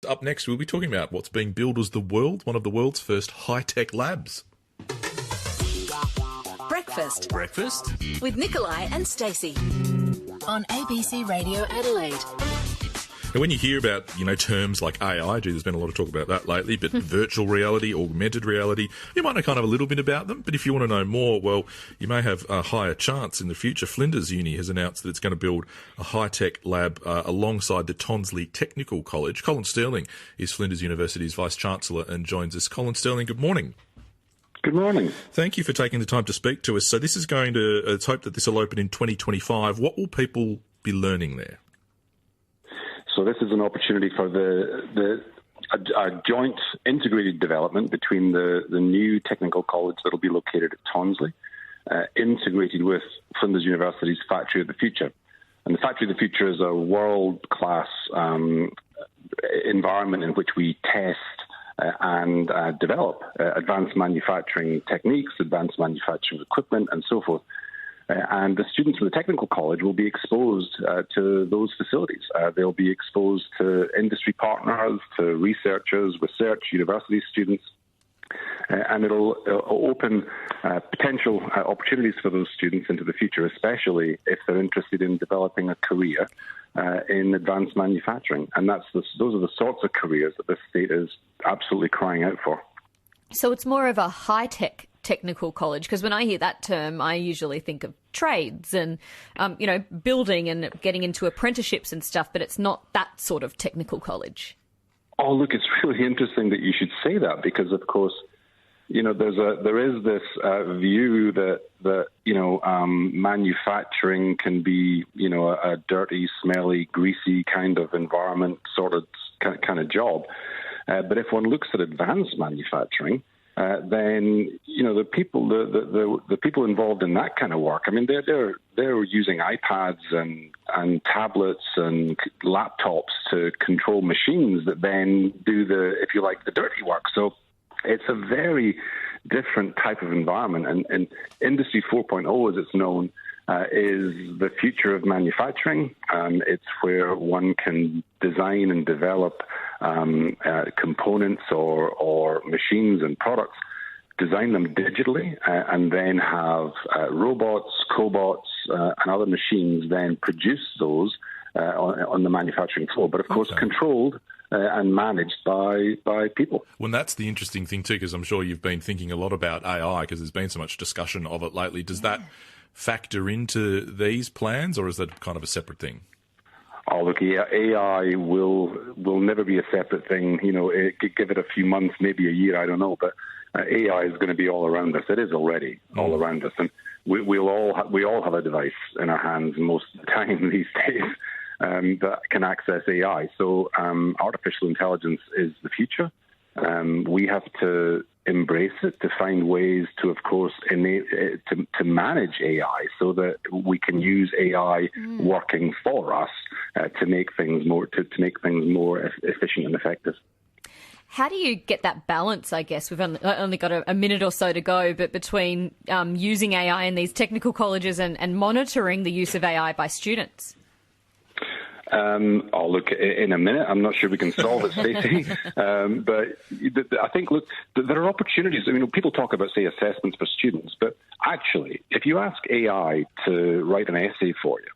up next, we'll be talking about what's being billed as one of the world's first high-tech labs. Breakfast with Nikolai and Stacey on ABC Radio Adelaide. And when you hear about, terms like AI, there's been a lot of talk about that lately, but virtual reality, augmented reality, you might know kind of a little bit about them, but if you want to know more, well, you may have a higher chance in the future. Flinders Uni has announced that it's going to build a high-tech lab alongside the Tonsley Technical College. Colin Stirling is Flinders University's Vice-Chancellor and joins us. Colin Stirling, good morning. Good morning. Thank you for taking the time to speak to us. So this is going to, let's hope that this will open in 2025. What will people be learning there? So this is an opportunity for a joint integrated development between the new technical college that will be located at Tonsley, integrated with Flinders University's Factory of the Future. And the Factory of the Future is a world-class environment in which we test and develop advanced manufacturing techniques, advanced manufacturing equipment, and so forth. And the students from the technical college will be exposed to those facilities. They'll be exposed to industry partners, to researchers, research, university students, and it'll open potential opportunities for those students into the future, especially if they're interested in developing a career in advanced manufacturing. And those are the sorts of careers that the state is absolutely crying out for. So it's more of a high-tech technical college, because when I hear that term, I usually think of trades and, building and getting into apprenticeships and stuff, but it's not that sort of technical college. Oh, look, it's really interesting that you should say that because, of course, there is this view that manufacturing can be, a dirty, smelly, greasy kind of environment, sort of kind of job. But if one looks at advanced manufacturing, then the people involved in that kind of work, I mean, they're using iPads and tablets and laptops to control machines that then do the dirty work. So it's a very different type of environment, and Industry 4.0, as it's known, is the future of manufacturing. It's where one can design and develop components or machines and products, design them digitally, and then have robots, cobots, and other machines then produce those on the manufacturing floor. But, of course, controlled and managed by people. Well, that's the interesting thing too, because I'm sure you've been thinking a lot about AI because there's been so much discussion of it lately. Does that factor into these plans, or is that kind of a separate thing? Oh, look, AI will never be a separate thing. Give it a few months, maybe a year, I don't know. But AI is going to be all around us. It is already all around us, and we all have a device in our hands most of the time these days that can access AI. So artificial intelligence is the future. We have to embrace it, to find ways to, of course, to manage AI so that we can use AI working for us to make things more efficient and effective. How do you get that balance, I guess? We've only got a minute or so to go, but between using AI in these technical colleges and monitoring the use of AI by students? Look, in a minute, I'm not sure we can solve it, Stacey. But I think, look, there are opportunities. I mean, people talk about, say, assessments for students, but actually, if you ask AI to write an essay for you,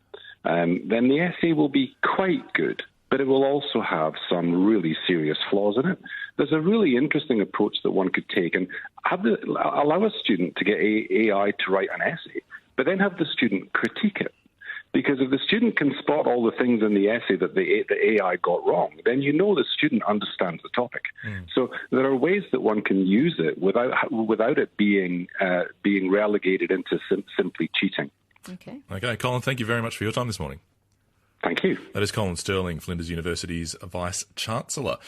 then the essay will be quite good, but it will also have some really serious flaws in it. There's a really interesting approach that one could take and allow a student to get AI to write an essay, but then have the student critique it. Because if the student can spot all the things in the essay that the AI got wrong, then the student understands the topic. So there are ways that one can use it without it being relegated into simply cheating. Okay, Colin, thank you very much for your time this morning. Thank you. That is Colin Stirling, Flinders University's Vice-Chancellor.